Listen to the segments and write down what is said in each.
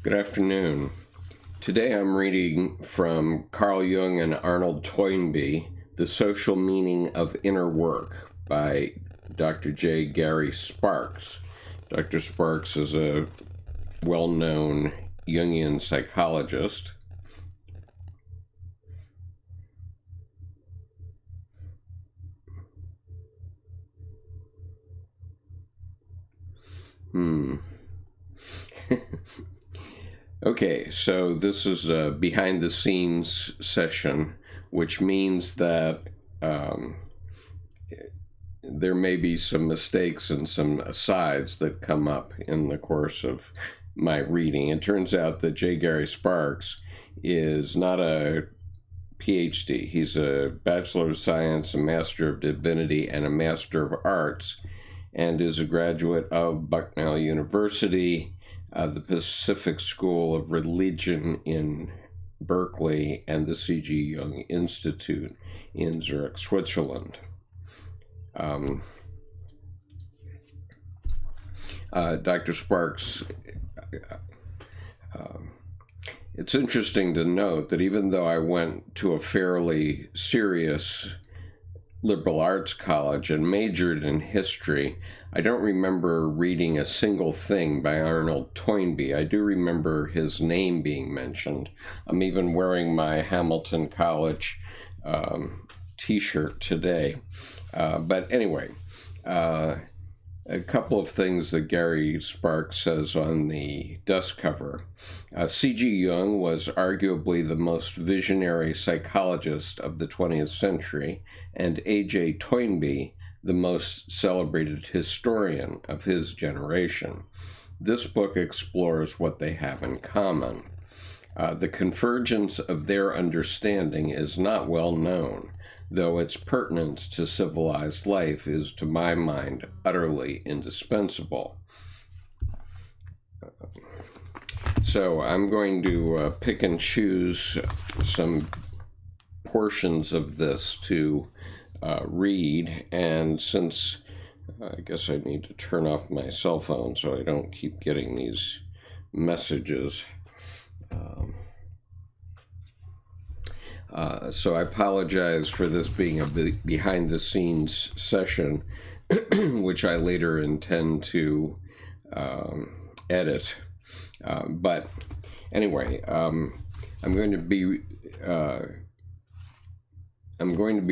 Good afternoon. Today I'm reading from Carl Jung and Arnold Toynbee, The Social Meaning of Inner Work by Dr. J. Gary Sparks. Dr. Sparks is a well-known Jungian psychologist. Okay, so this is a behind-the-scenes session, which means that there may be some mistakes and some asides that come up in the course of my reading. It turns out that J. Gary Sparks is not a PhD. He's a Bachelor of Science, a Master of Divinity, and a Master of Arts, and is a graduate of Bucknell University, the Pacific School of Religion in Berkeley, and the C.G. Jung Institute in Zurich, Switzerland. Dr. Sparks, it's interesting to note that even though I went to a fairly serious liberal arts college and majored in history, I don't remember reading a single thing by Arnold Toynbee. I do remember his name being mentioned. I'm even wearing my Hamilton College t-shirt today. But anyway, a couple of things that Gary Sparks says on the dust cover. C.G. Jung was arguably the most visionary psychologist of the 20th century, and A.J. Toynbee the most celebrated historian of his generation. This book explores what they have in common. The convergence of their understanding is not well known, though its pertinence to civilized life is, to my mind, utterly indispensable. So I'm going to pick and choose some portions of this to read, and since I guess I need to turn off my cell phone so I don't keep getting these messages. So I apologize for this being a behind-the-scenes session, which I later intend to edit. But anyway, I'm going to be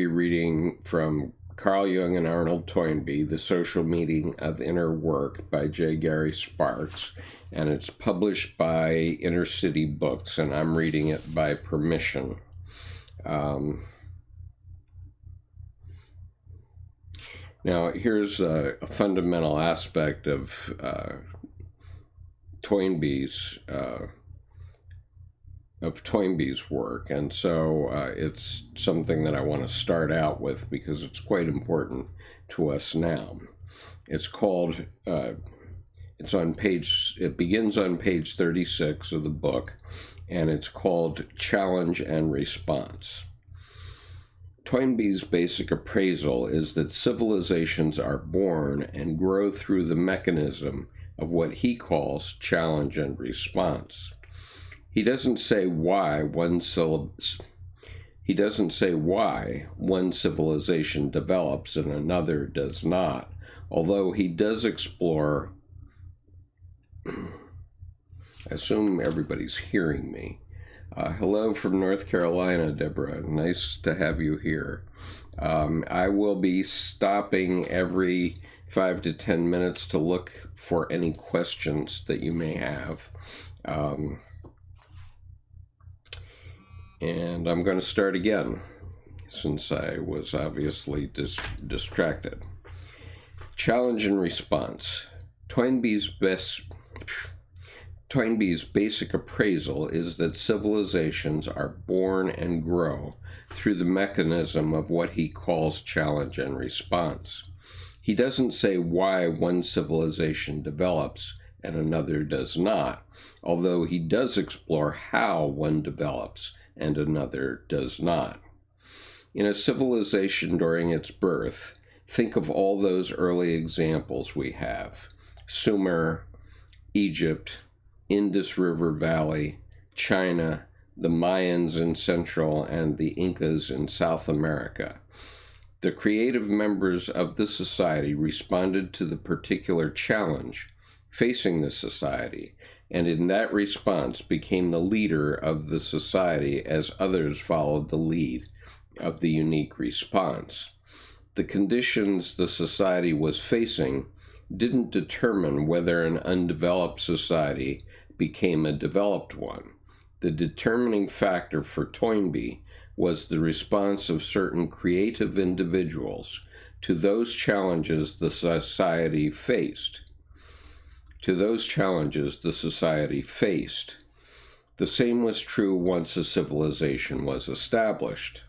reading from Carl Jung and Arnold Toynbee, The Social Meaning of Inner Work by J. Gary Sparks, and it's published by Inner City Books, and I'm reading it by permission. Now, here's a fundamental aspect of Toynbee's work, and so it's something that I want to start out with because it's quite important to us now. It's called, it begins on page 36 of the book, and it's called Challenge and Response. Toynbee's basic appraisal is that civilizations are born and grow through the mechanism of what he calls challenge and response. He doesn't say why one civilization develops and another does not, although he does explore. I assume everybody's hearing me. Hello from North Carolina, Deborah. Nice to have you here. I will be stopping every 5 to 10 minutes to look for any questions that you may have. And I'm going to start again, since I was obviously distracted. Challenge and response. Toynbee's basic appraisal is that civilizations are born and grow through the mechanism of what he calls challenge and response. He doesn't say why one civilization develops and another does not, although he does explore how one develops and another does not. In a civilization during its birth, think of all those early examples we have: Sumer, Egypt, Indus River Valley, China, the Mayans in Central, and the Incas in South America. The creative members of the society responded to the particular challenge facing the society, and in that response became the leader of the society as others followed the lead of the unique response. The conditions the society was facing didn't determine whether an undeveloped society became a developed one. The determining factor for Toynbee was the response of certain creative individuals to those challenges the society faced. The same was true once a civilization was established.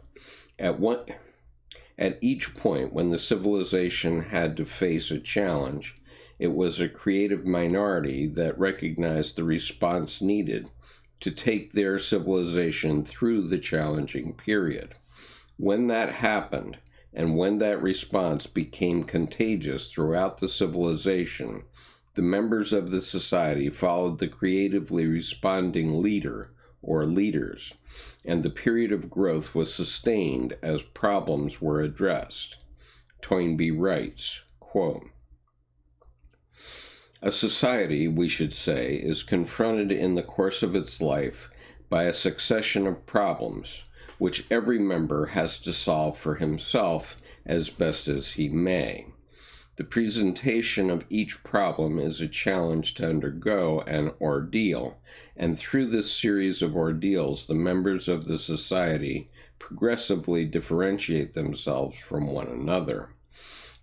At each point when the civilization had to face a challenge, it was a creative minority that recognized the response needed to take their civilization through the challenging period. When that happened, and when that response became contagious throughout the civilization, the members of the society followed the creatively responding leader or leaders, and the period of growth was sustained as problems were addressed. Toynbee writes, quote, "A society, we should say, is confronted in the course of its life by a succession of problems, which every member has to solve for himself as best as he may. The presentation of each problem is a challenge to undergo an ordeal, and through this series of ordeals, the members of the society progressively differentiate themselves from one another.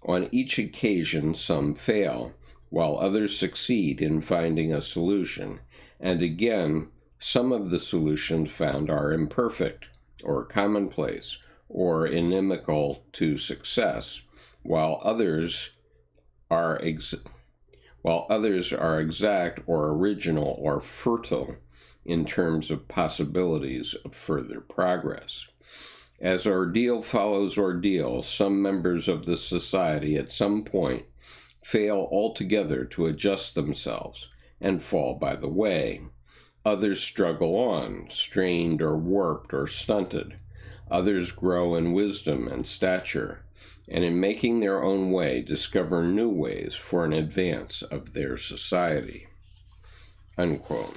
On each occasion, some fail, while others succeed in finding a solution, and again, some of the solutions found are imperfect, or commonplace, or inimical to success, while others are exact or original or fertile in terms of possibilities of further progress. As ordeal follows ordeal, some members of the society at some point fail altogether to adjust themselves and fall by the way. Others struggle on, strained or warped or stunted. Others grow in wisdom and stature, and in making their own way discover new ways for an advance of their society." Unquote.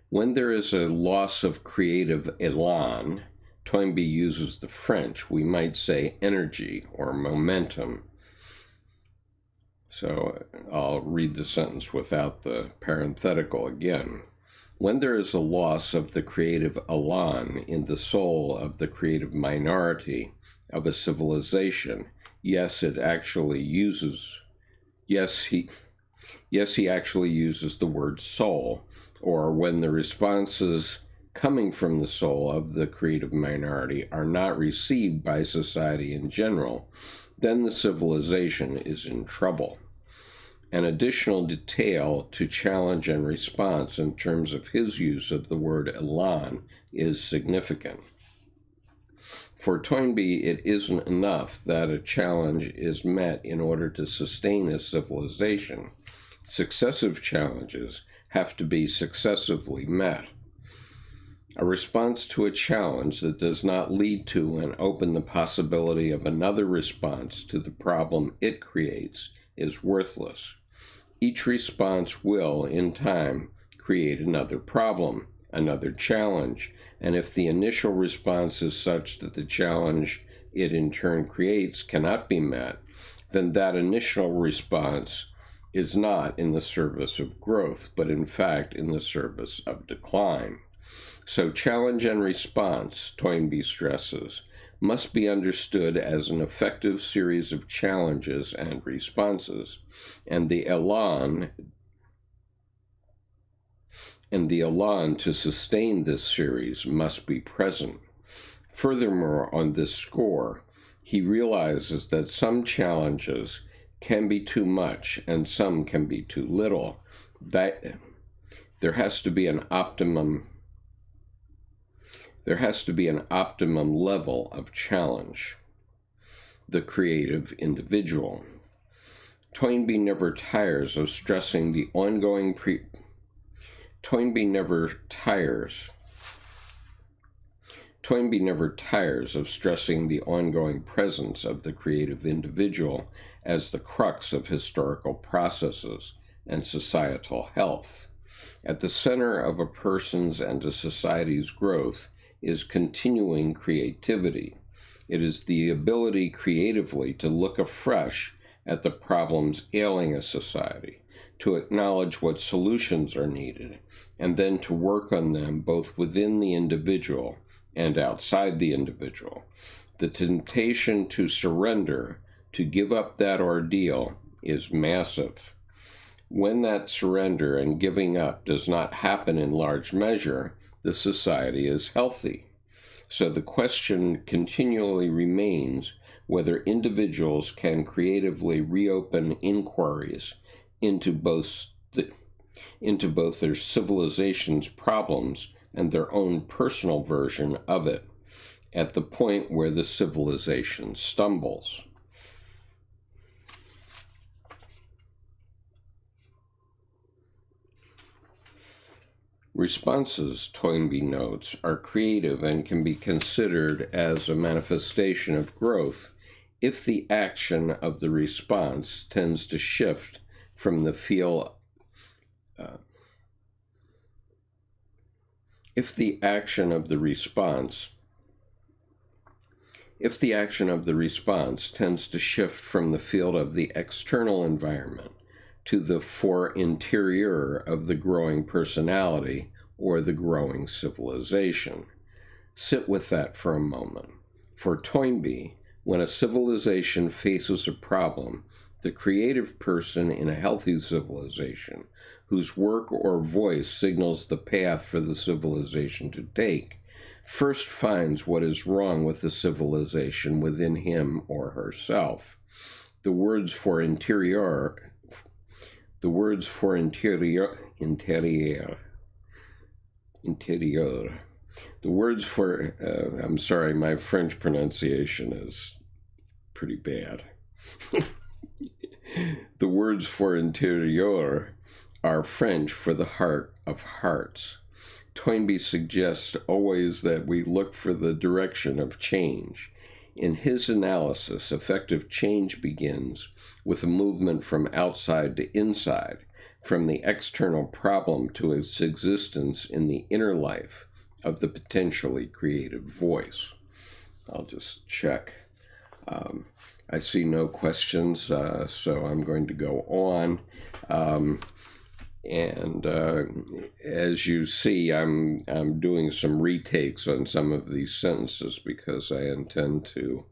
When there is a loss of creative élan, Toynbee uses the French, we might say energy or momentum. So I'll read the sentence without the parenthetical again. When there is a loss of the creative élan in the soul of the creative minority of a civilization, he actually uses the word soul, or when the responses coming from the soul of the creative minority are not received by society in general, then the civilization is in trouble. An additional detail to challenge and response in terms of his use of the word élan is significant. For Toynbee, it isn't enough that a challenge is met in order to sustain a civilization. Successive challenges have to be successively met. A response to a challenge that does not lead to and open the possibility of another response to the problem it creates is worthless. Each response will, in time, create another problem, another challenge, and if the initial response is such that the challenge it in turn creates cannot be met, then that initial response is not in the service of growth, but in fact in the service of decline. So challenge and response, Toynbee stresses, must be understood as an effective series of challenges and responses, and the élan to sustain this series must be present. Furthermore, on this score, he realizes that some challenges can be too much and some can be too little. That there has to be an optimum level of challenge. The creative individual. Toynbee never tires of stressing the ongoing Toynbee never tires of stressing the ongoing presence of the creative individual as the crux of historical processes and societal health. At the center of a person's and a society's growth is continuing creativity. It is the ability creatively to look afresh at the problems ailing a society, to acknowledge what solutions are needed, and then to work on them both within the individual and outside the individual. The temptation to surrender, to give up that ordeal, is massive. When that surrender and giving up does not happen in large measure, the society is healthy. So the question continually remains whether individuals can creatively reopen inquiries into both their civilization's problems and their own personal version of it, at the point where the civilization stumbles. Responses, Toynbee notes, are creative and can be considered as a manifestation of growth if the action of the response tends to shift from the field if the action of the response tends to shift from the field of the external environment to the fore interior of the growing personality or the growing civilization. Sit with that for a moment. For Toynbee, when a civilization faces a problem, the creative person in a healthy civilization, whose work or voice signals the path for the civilization to take, first finds what is wrong with the civilization within him or herself. The words for interior, I'm sorry, my French pronunciation is pretty bad. The words for interior are French for the heart of hearts. Toynbee suggests always that we look for the direction of change. In his analysis, effective change begins with a movement from outside to inside, from the external problem to its existence in the inner life of the potentially creative voice. I'll just check. I see no questions, so I'm going to go on. As you see, I'm doing some retakes on some of these sentences because I intend to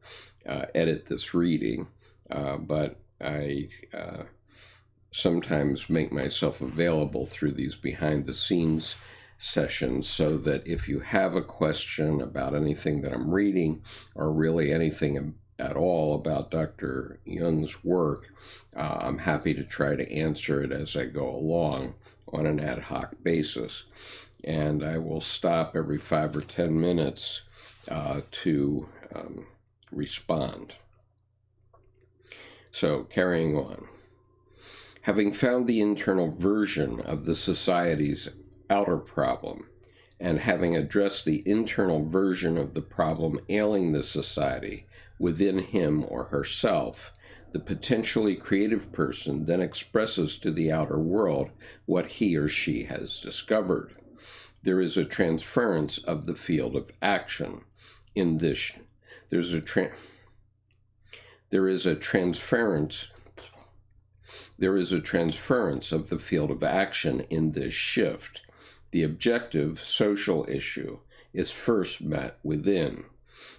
edit this reading, but I sometimes make myself available through these behind-the-scenes sessions so that if you have a question about anything that I'm reading or really anything at all about Dr. Jung's work, I'm happy to try to answer it as I go along on an ad hoc basis. And I will stop every 5 or 10 minutes to respond. So, carrying on. Having found the internal version of the society's outer problem, and having addressed the internal version of the problem ailing the society within him or herself, the potentially creative person then expresses to the outer world what he or she has discovered. There is a transference of the field of action in this. There is a transference of the field of action in this shift. The objective social issue is first met within.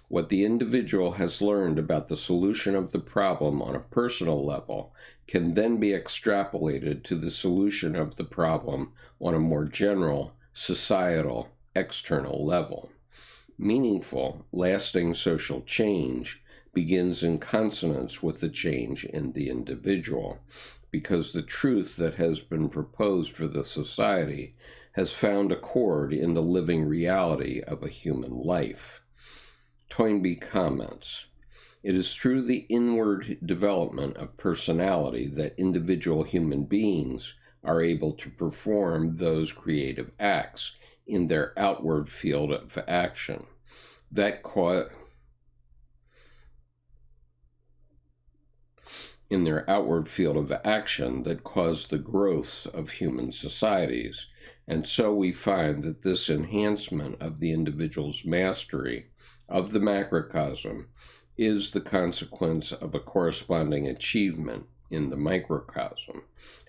What the individual has learned about the solution of the problem on a personal level can then be extrapolated to the solution of the problem on a more general, societal, external level. Meaningful, lasting social change begins in consonance with the change in the individual, because the truth that has been proposed for the society has found accord in the living reality of a human life. Toynbee comments, It is through the inward development of personality that individual human beings are able to perform those creative acts in their outward field of action. In their outward field of action that cause the growth of human societies. And so we find that this enhancement of the individual's mastery of the macrocosm is the consequence of a corresponding achievement in the microcosm,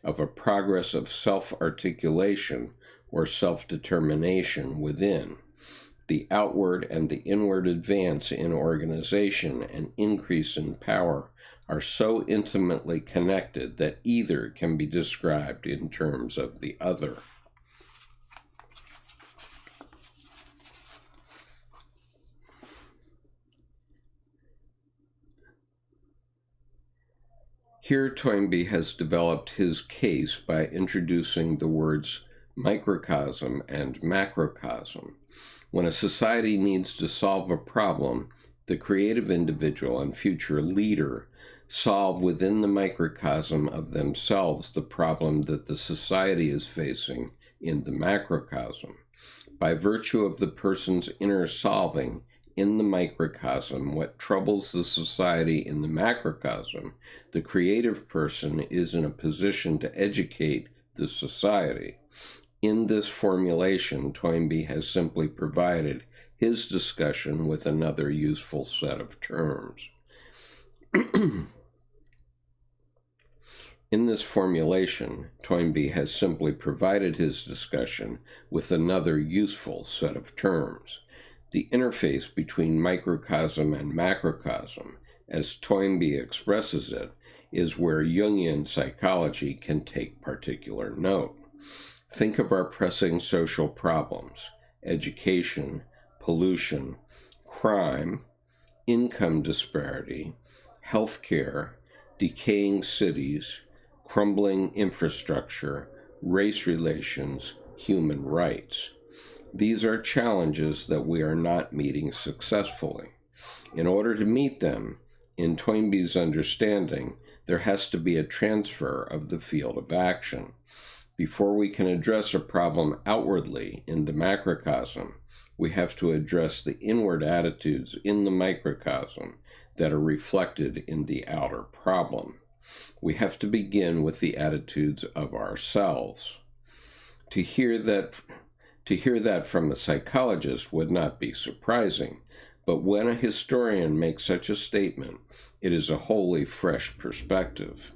of a progress of self-articulation or self-determination within. The outward and the inward advance in organization and increase in power are so intimately connected that either can be described in terms of the other. Here Toynbee has developed his case by introducing the words microcosm and macrocosm. When a society needs to solve a problem, the creative individual and future leader solve within the microcosm of themselves the problem that the society is facing in the macrocosm. By virtue of the person's inner solving in the microcosm what troubles the society in the macrocosm, the creative person is in a position to educate the society. In this formulation, Toynbee has simply provided his discussion with another useful set of terms. In this formulation, Toynbee has simply provided his discussion with another useful set of terms. The interface between microcosm and macrocosm, as Toynbee expresses it, is where Jungian psychology can take particular note. Think of our pressing social problems: education, pollution, crime, income disparity, healthcare, decaying cities, crumbling infrastructure, race relations, human rights. These are challenges that we are not meeting successfully. In order to meet them, in Toynbee's understanding, there has to be a transfer of the field of action. Before we can address a problem outwardly in the macrocosm, we have to address the inward attitudes in the microcosm that are reflected in the outer problem. We have to begin with the attitudes of ourselves. To hear that from a psychologist would not be surprising, but when a historian makes such a statement, it is a wholly fresh perspective.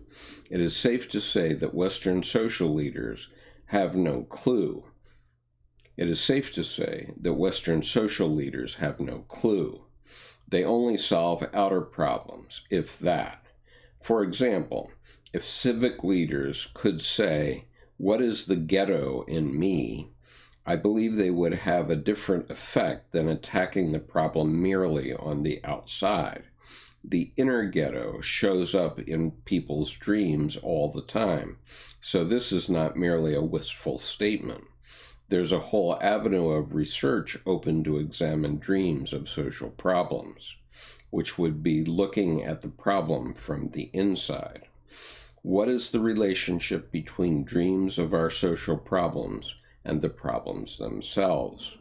It is safe to say that Western social leaders have no clue. They only solve outer problems, if that. For example, if civic leaders could say, "What is the ghetto in me?" I believe they would have a different effect than attacking the problem merely on the outside. The inner ghetto shows up in people's dreams all the time, so this is not merely a wistful statement. There's a whole avenue of research open to examine dreams of social problems, which would be looking at the problem from the inside. What is the relationship between dreams of our social problems and the problems themselves?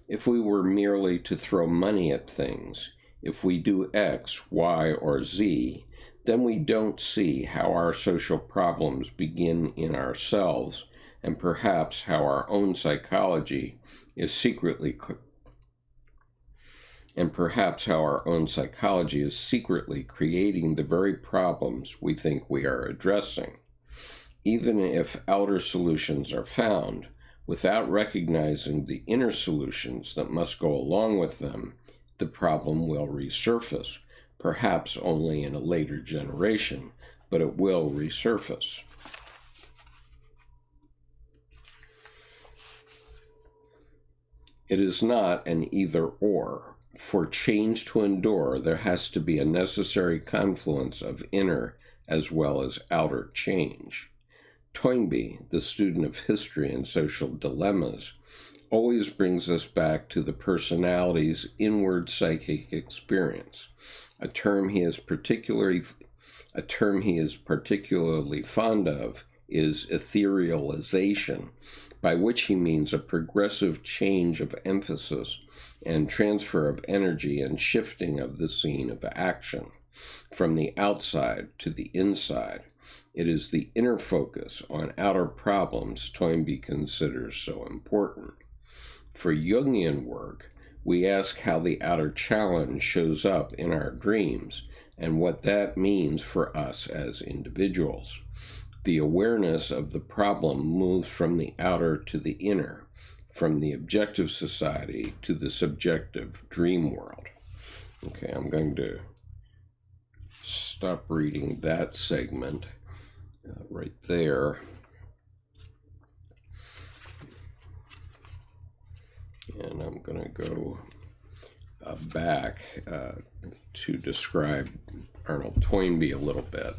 If we were merely to throw money at things, if we do X, Y, or Z, then we don't see how our social problems begin in ourselves, and perhaps how our own psychology is secretly creating the very problems we think we are addressing. Even if outer solutions are found, without recognizing the inner solutions that must go along with them, the problem will resurface, perhaps only in a later generation, but it will resurface. It is not an either-or. For change to endure, there has to be a necessary confluence of inner as well as outer change. Toynbee, the student of history and social dilemmas, always brings us back to the personality's inward psychic experience. A term he is particularly fond of is etherealization, by which he means a progressive change of emphasis and transfer of energy and shifting of the scene of action from the outside to the inside. It is the inner focus on outer problems Toynbee considers so important. For Jungian work, we ask how the outer challenge shows up in our dreams and what that means for us as individuals. The awareness of the problem moves from the outer to the inner, from the objective society to the subjective dream world. Okay, I'm going to stop reading that segment right there. And I'm going to go back to describe Arnold Toynbee a little bit.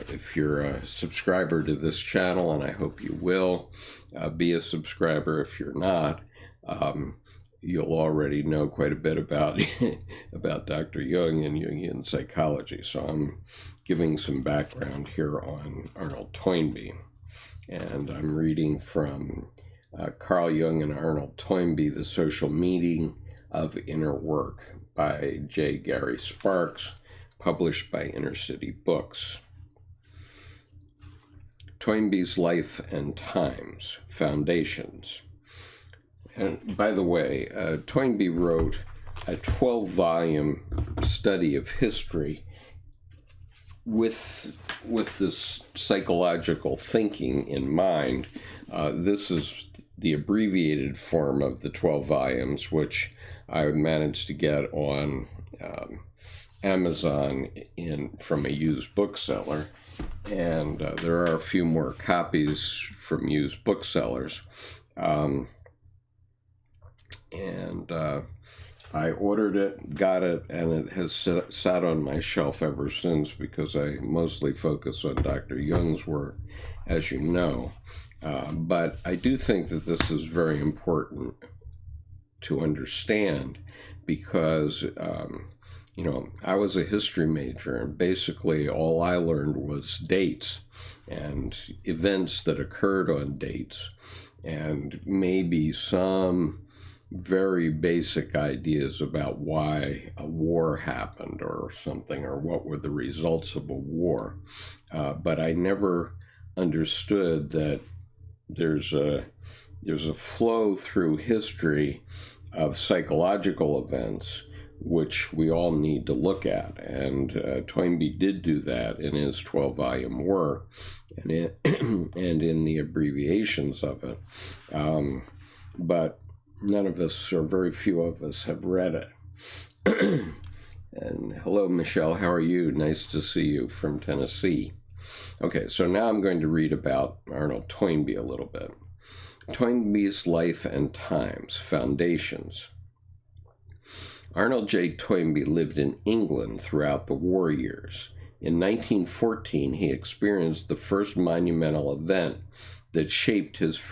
If you're a subscriber to this channel, and I hope you will, be a subscriber. If you're not, you'll already know quite a bit about Dr. Jung and Jungian psychology. So I'm giving some background here on Arnold Toynbee. And I'm reading from Carl Jung and Arnold Toynbee, The Social Meaning of Inner Work by J. Gary Sparks, published by Inner City Books. Toynbee's Life and Times, Foundations. And by the way, Toynbee wrote a 12-volume study of history with this psychological thinking in mind. This is the abbreviated form of the 12 volumes, which I managed to get on Amazon from a used bookseller. And there are a few more copies from used booksellers. I ordered it, got it, and it has sat on my shelf ever since because I mostly focus on Dr. Jung's work, as you know. But I do think that this is very important to understand because, I was a history major, and basically all I learned was dates and events that occurred on dates and maybe some very basic ideas about why a war happened or something, or what were the results of a war. But I never understood that there's a flow through history of psychological events which we all need to look at. And Toynbee did do that in his 12-volume work and in the abbreviations of it. But none of us, or very few of us, have read it. And hello, Michelle, how are you? Nice to see you from Tennessee. Okay, so now I'm going to read about Arnold Toynbee a little bit. Toynbee's Life and Times, Foundations. Arnold J. Toynbee lived in England throughout the war years. In 1914, he experienced the first monumental event that shaped his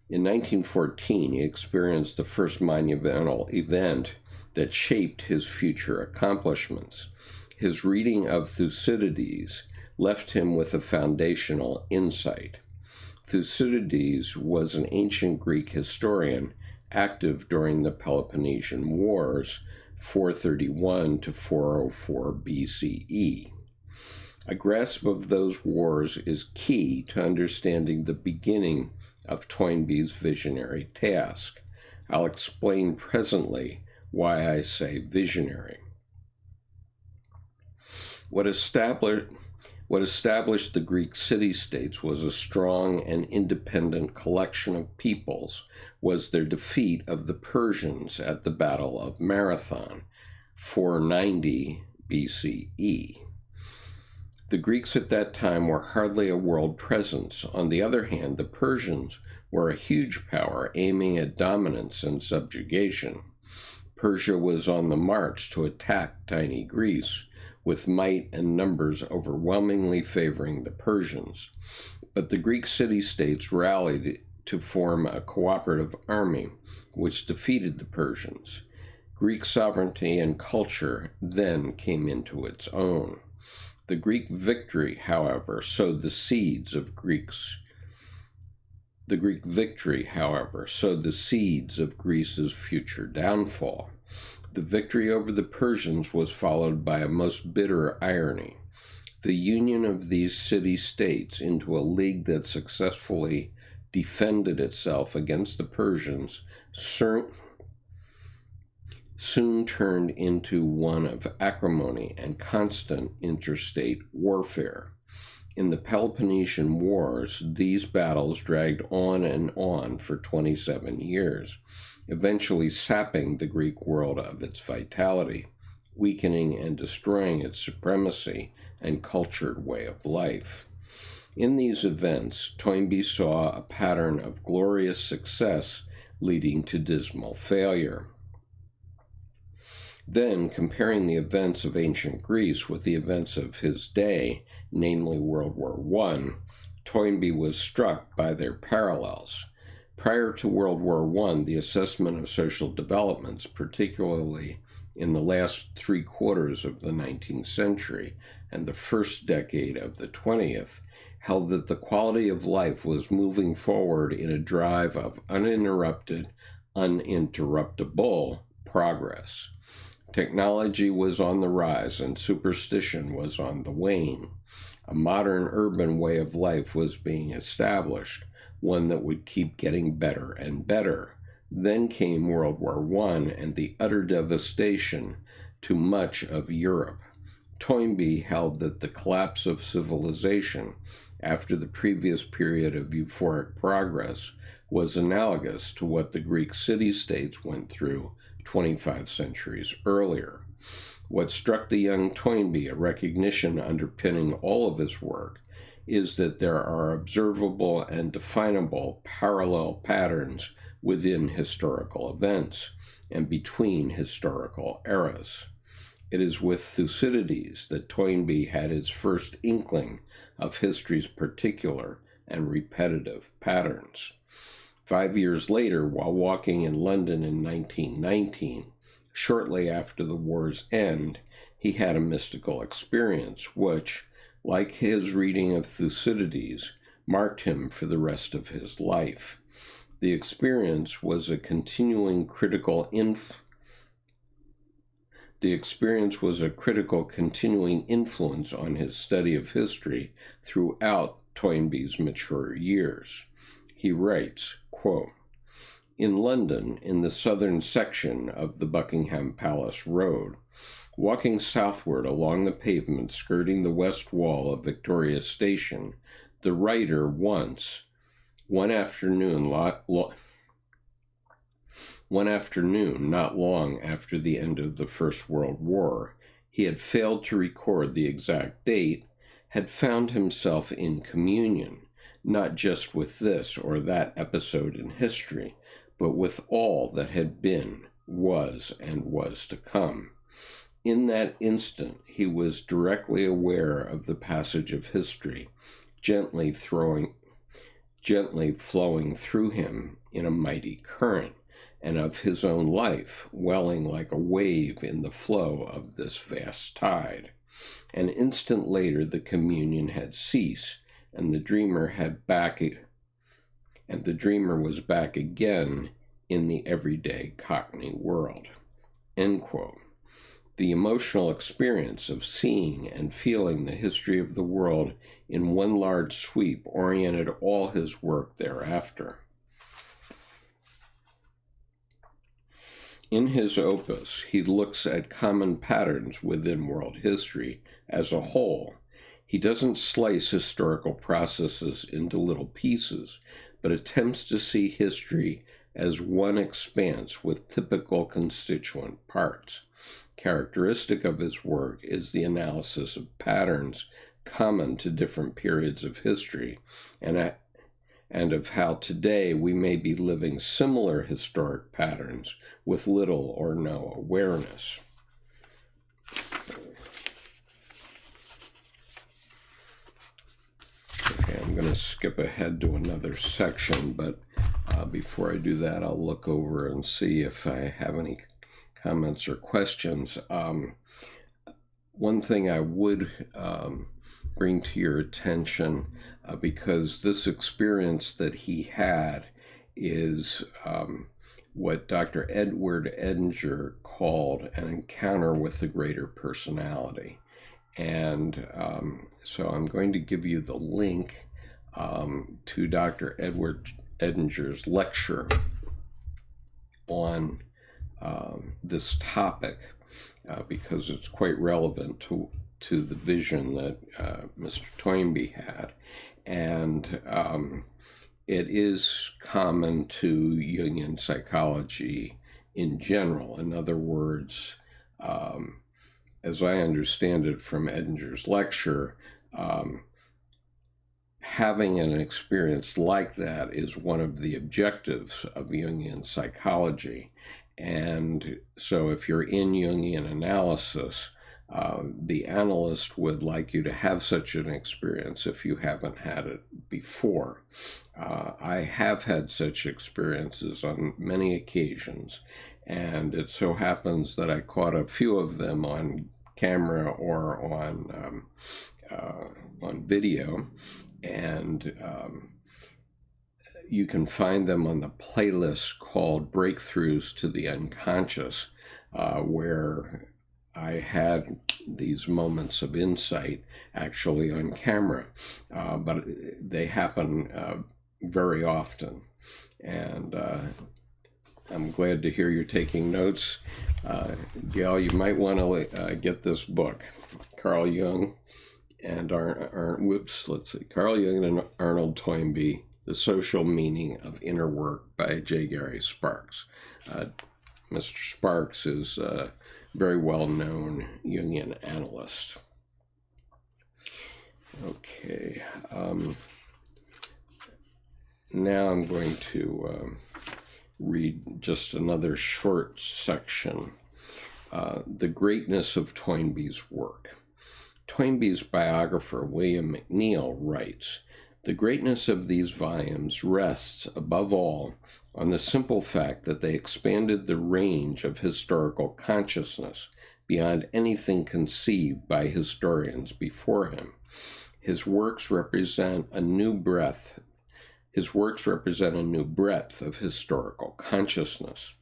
In 1914, he experienced the first monumental event that shaped his future accomplishments. His reading of Thucydides left him with a foundational insight. Thucydides was an ancient Greek historian active during the Peloponnesian Wars, 431 to 404 BCE. A grasp of those wars is key to understanding the beginning of Toynbee's visionary task. I'll explain presently why I say visionary. What established the Greek city-states was a strong and independent collection of peoples was their defeat of the Persians at the Battle of Marathon, 490 BCE. The Greeks at that time were hardly a world presence. On the other hand, the Persians were a huge power aiming at dominance and subjugation. Persia was on the march to attack tiny Greece, with might and numbers overwhelmingly favoring the Persians. But the Greek city-states rallied to form a cooperative army which defeated the Persians. Greek sovereignty and culture then came into its own. The Greek victory, however, sowed the seeds of Greece's future downfall. The victory over the Persians was followed by a most bitter irony. The union of these city-states into a league that successfully defended itself against the Persians soon turned into one of acrimony and constant interstate warfare. In the Peloponnesian Wars, these battles dragged on and on for 27 years, eventually sapping the Greek world of its vitality, weakening and destroying its supremacy and cultured way of life. In these events, Toynbee saw a pattern of glorious success leading to dismal failure. Then, comparing the events of ancient Greece with the events of his day, namely World War I, Toynbee was struck by their parallels. Prior to World War I, the assessment of social developments, particularly in the last 3/4 of the 19th century and the first decade of the 20th, held that the quality of life was moving forward in a drive of uninterruptible progress. Technology was on the rise and superstition was on the wane. A modern urban way of life was being established, one that would keep getting better and better. Then came World War I and the utter devastation to much of Europe. Toynbee held that the collapse of civilization after the previous period of euphoric progress was analogous to what the Greek city-states went through 25 centuries earlier. What struck the young Toynbee, a recognition underpinning all of his work, is that there are observable and definable parallel patterns within historical events and between historical eras. It is with Thucydides that Toynbee had his first inkling of history's particular and repetitive patterns. 5 years later, while walking in London in 1919, shortly after the war's end, he had a mystical experience which, like his reading of Thucydides, marked him for the rest of his life. The experience was a critical continuing influence on his study of history throughout Toynbee's mature years. He writes, quote, "In London, in the southern section of the Buckingham Palace Road, walking southward along the pavement skirting the west wall of Victoria Station, the writer once, one afternoon not long after the end of the First World War, he had failed to record the exact date, had found himself in communion, not just with this or that episode in history, but with all that had been, was, and was to come. In that instant, he was directly aware of the passage of history, gently flowing through him in a mighty current, and of his own life, welling like a wave in the flow of this vast tide. An instant later, the communion had ceased, and the dreamer was back again in the everyday Cockney world." End quote. The emotional experience of seeing and feeling the history of the world in one large sweep oriented all his work thereafter. In his opus, he looks at common patterns within world history as a whole. He doesn't slice historical processes into little pieces, but attempts to see history as one expanse with typical constituent parts. Characteristic of his work is the analysis of patterns common to different periods of history, and of how today we may be living similar historic patterns with little or no awareness. Okay, I'm going to skip ahead to another section, but before I do that, I'll look over and see if I have any comments or questions. One thing I would bring to your attention, because this experience that he had is what Dr. Edward Edinger called an encounter with the greater personality. And so I'm going to give you the link to Dr. Edward Edinger's lecture on this topic, because it's quite relevant to the vision that Mr. Toynbee had. And it is common to Jungian psychology in general. In other words, as I understand it from Edinger's lecture, having an experience like that is one of the objectives of Jungian psychology. And so if you're in Jungian analysis, the analyst would like you to have such an experience if you haven't had it before. I have had such experiences on many occasions, and it so happens that I caught a few of them on camera or on video, and you can find them on the playlist called Breakthroughs to the Unconscious, where I had these moments of insight actually on camera, but they happen very often. And I'm glad to hear you're taking notes. Gail, you might want to get this book, Carl Jung and Carl Jung and Arnold Toynbee, The Social Meaning of Inner Work by J. Gary Sparks. Mr. Sparks is a very well-known Jungian analyst. Okay. Now I'm going to read just another short section. The Greatness of Toynbee's Work. Toynbee's biographer, William McNeill, writes, "The greatness of these volumes rests, above all, on the simple fact that they expanded the range of historical consciousness beyond anything conceived by historians before him. His works represent a new breadth of historical consciousness.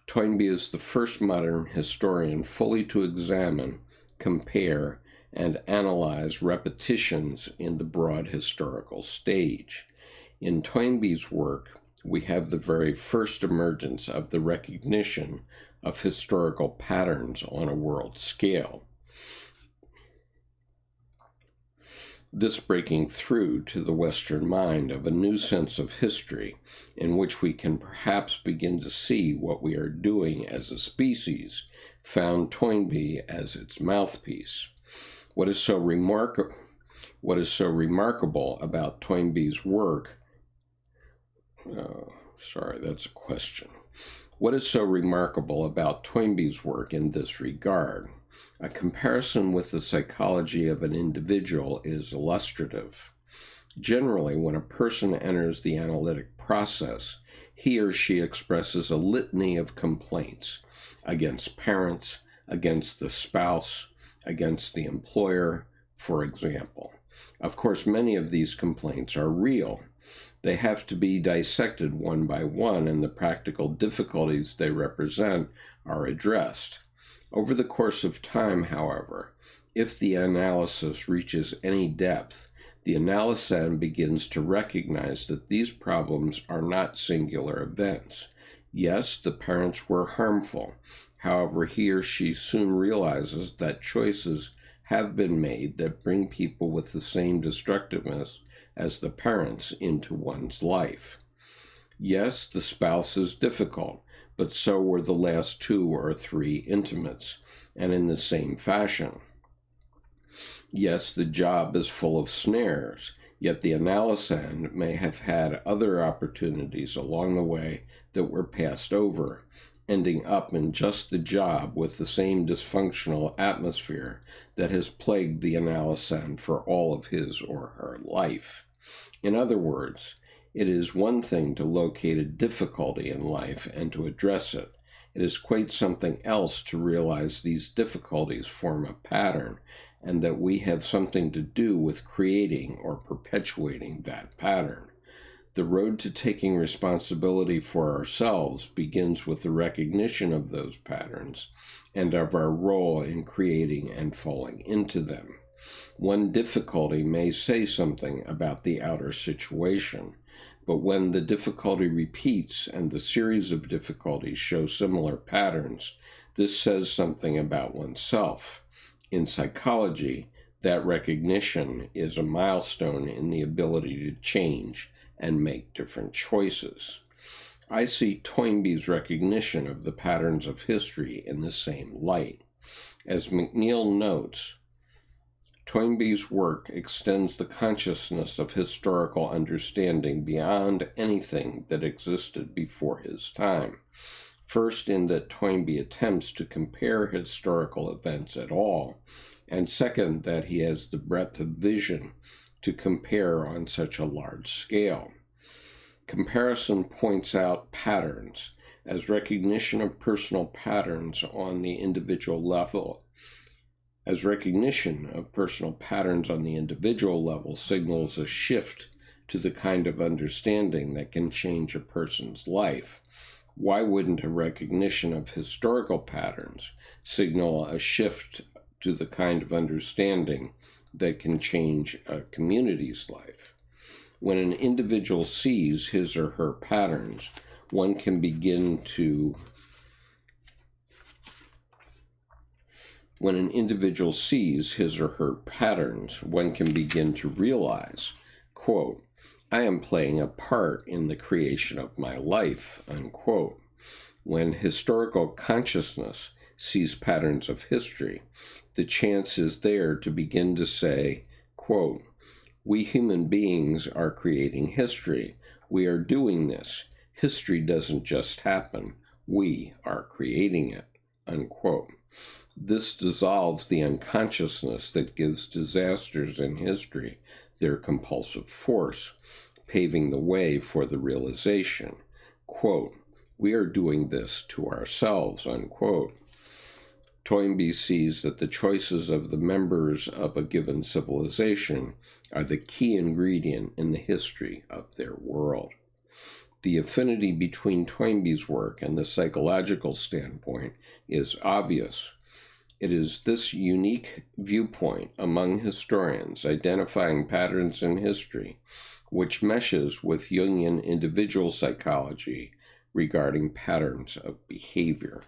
Toynbee is the first modern historian fully to examine, compare, and analyze repetitions in the broad historical stage. In Toynbee's work, we have the very first emergence of the recognition of historical patterns on a world scale. This breaking through to the Western mind of a new sense of history, in which we can perhaps begin to see what we are doing as a species, found Toynbee as its mouthpiece. What is so remarkable about Toynbee's work? That's a question. What is so remarkable about Toynbee's work in this regard? A comparison with the psychology of an individual is illustrative. Generally, when a person enters the analytic process, he or she expresses a litany of complaints against parents, against the spouse, against the employer, for example. Of course, many of these complaints are real. They have to be dissected one by one, and the practical difficulties they represent are addressed. Over the course of time, however, if the analysis reaches any depth, the analysand begins to recognize that these problems are not singular events. Yes, the parents were harmful. However, he or she soon realizes that choices have been made that bring people with the same destructiveness as the parents into one's life. Yes, the spouse is difficult, but so were the last 2 or 3 intimates, and in the same fashion. Yes, the job is full of snares, yet the analysand may have had other opportunities along the way that were passed over, ending up in just the job with the same dysfunctional atmosphere that has plagued the analysand for all of his or her life. In other words, it is one thing to locate a difficulty in life and to address it. It is quite something else to realize these difficulties form a pattern, and that we have something to do with creating or perpetuating that pattern. The road to taking responsibility for ourselves begins with the recognition of those patterns and of our role in creating and falling into them. One difficulty may say something about the outer situation, but when the difficulty repeats and the series of difficulties show similar patterns, this says something about oneself. In psychology, that recognition is a milestone in the ability to change and make different choices. I see Toynbee's recognition of the patterns of history in the same light. As McNeill notes, Toynbee's work extends the consciousness of historical understanding beyond anything that existed before his time. First, in that Toynbee attempts to compare historical events at all, and second, that he has the breadth of vision to compare on such a large scale. Comparison points out patterns as recognition of personal patterns on the individual level. As recognition of personal patterns on the individual level signals a shift to the kind of understanding that can change a person's life, why wouldn't a recognition of historical patterns signal a shift to the kind of understanding that can change a community's life? When an individual sees his or her patterns, one can begin to realize, quote, I am playing a part in the creation of my life, unquote. When historical consciousness sees patterns of history, the chance is there to begin to say, quote, we human beings are creating history. We are doing this. History doesn't just happen. We are creating it, unquote. This dissolves the unconsciousness that gives disasters in history their compulsive force, paving the way for the realization, quote, we are doing this to ourselves, unquote. Toynbee sees that the choices of the members of a given civilization are the key ingredient in the history of their world. The affinity between Toynbee's work and the psychological standpoint is obvious. It is this unique viewpoint among historians identifying patterns in history which meshes with Jungian individual psychology regarding patterns of behavior.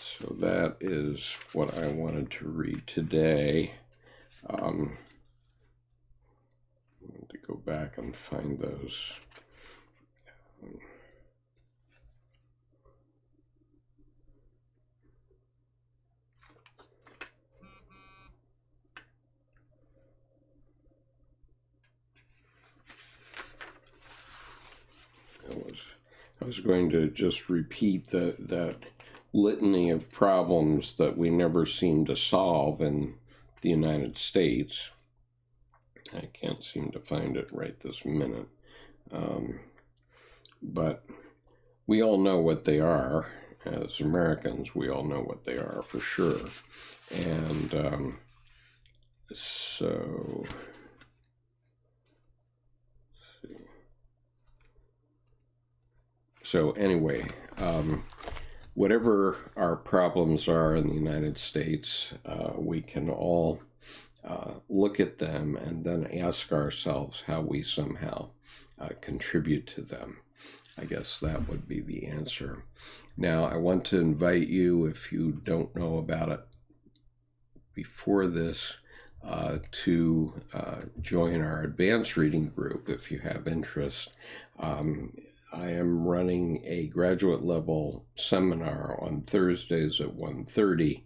So that is what I wanted to read today. I'm going to go back and find those. I was going to just repeat that litany of problems that we never seem to solve in the United States. I can't seem to find it right this minute. But we all know what they are. As Americans, we all know what they are for sure. And So anyway, whatever our problems are in the United States, we can all look at them and then ask ourselves how we somehow contribute to them. I guess that would be the answer. Now, I want to invite you, if you don't know about it before this, to join our advanced reading group if you have interest. I am running a graduate level seminar on Thursdays at 1:30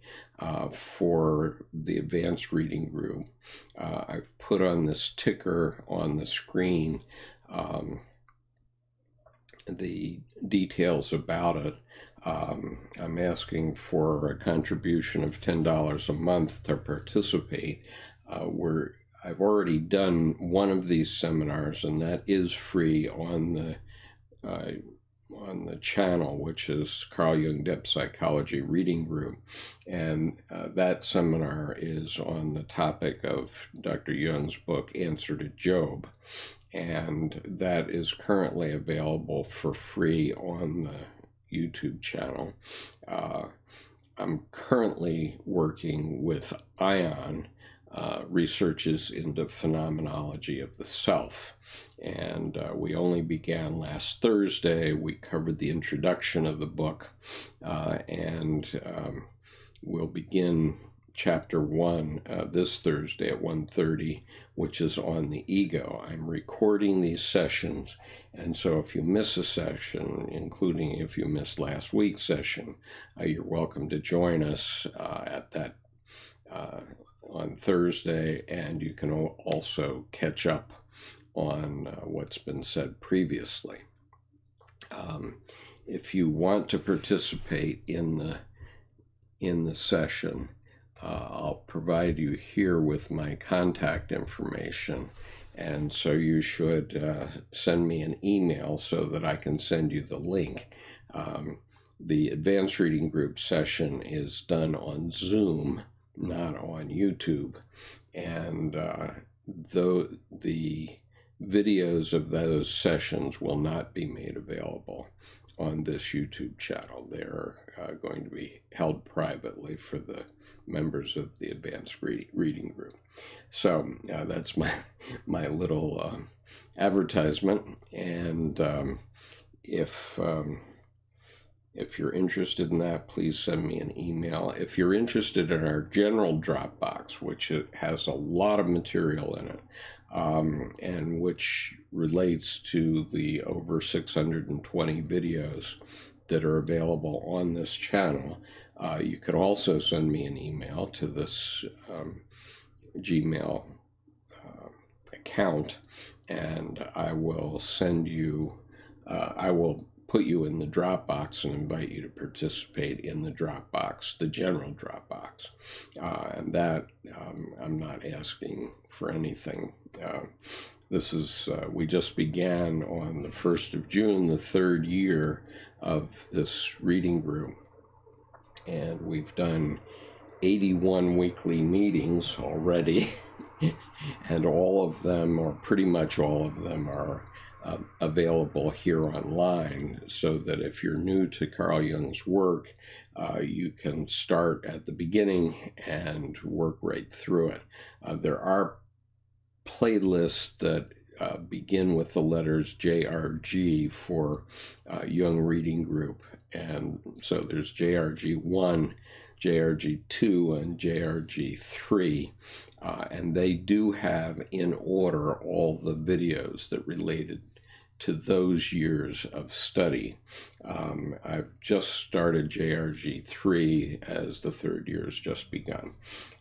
for the advanced reading group. I've put on this ticker on the screen the details about it. I'm asking for a contribution of $10 a month to participate. I've already done one of these seminars, and that is free on the channel, which is Carl Jung Depth Psychology Reading Group. And that seminar is on the topic of Dr. Jung's book, Answer to Job. And that is currently available for free on the YouTube channel. I'm currently working with ION, researches into phenomenology of the self. And we only began last Thursday. We covered the introduction of the book, and we'll begin chapter 1 this Thursday at 1:30, which is on the ego. I'm recording these sessions, and so if you miss a session, including if you missed last week's session, you're welcome to join us at that on Thursday, and you can also catch up on what's been said previously. If you want to participate in the session, I'll provide you here with my contact information, and so you should send me an email so that I can send you the link. The Advanced Reading Group session is done on Zoom, not on YouTube, and though the videos of those sessions will not be made available on this YouTube channel. They're going to be held privately for the members of the Advanced Reading Group. So that's my little advertisement, and if you're interested in that, please send me an email. If you're interested in our general Dropbox, which has a lot of material in it, and which relates to the over 620 videos that are available on this channel, you can also send me an email to this Gmail account, and I will send you, I will put you in the Dropbox and invite you to participate in the Dropbox, the general Dropbox. And that, I'm not asking for anything. This is, we just began on the 1st of June, the 3rd year of this reading group. And we've done 81 weekly meetings already. And all of them, or pretty much all of them, are available here online, so that if you're new to Carl Jung's work, you can start at the beginning and work right through it. There are playlists that begin with the letters JRG for Jung Reading Group, and so there's JRG1, JRG2, and JRG3, and they do have in order all the videos that related to those years of study. I've just started JRG3 as the 3rd year has just begun.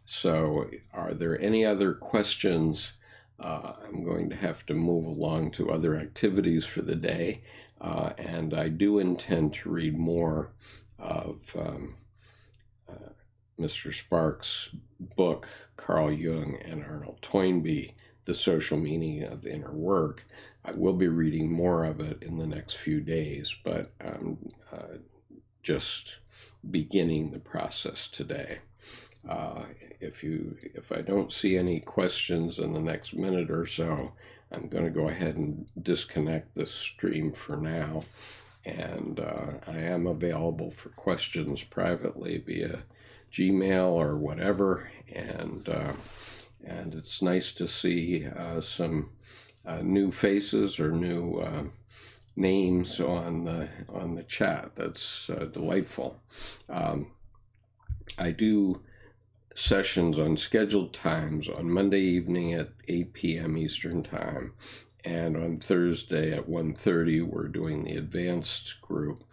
So are there any other questions? I'm going to have to move along to other activities for the day, and I do intend to read more of Mr. Sparks' book, Carl Jung and Arnold Toynbee, The Social Meaning of Inner Work. I will be reading more of it in the next few days, but I'm just beginning the process today. If I don't see any questions in the next minute or so, I'm going to go ahead and disconnect this stream for now. And I am available for questions privately via Gmail or whatever. And it's nice to see some new faces or new names on the chat. That's delightful. I do sessions on scheduled times on Monday evening at 8 p.m. Eastern Time, and on Thursday at 1:30 we're doing the advanced group.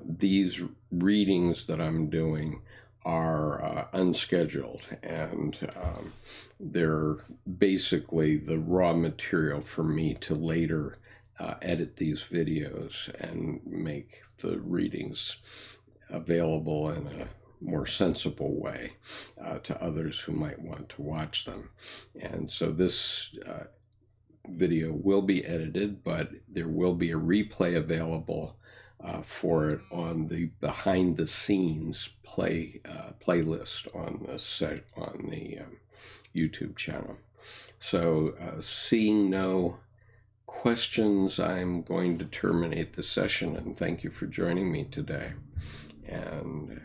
These readings that I'm doing are unscheduled, and they're basically the raw material for me to later edit these videos and make the readings available in a more sensible way to others who might want to watch them. And so this video will be edited, but there will be a replay available for it on the behind the scenes playlist on the YouTube channel. So seeing no questions, I'm going to terminate the session, and thank you for joining me today. And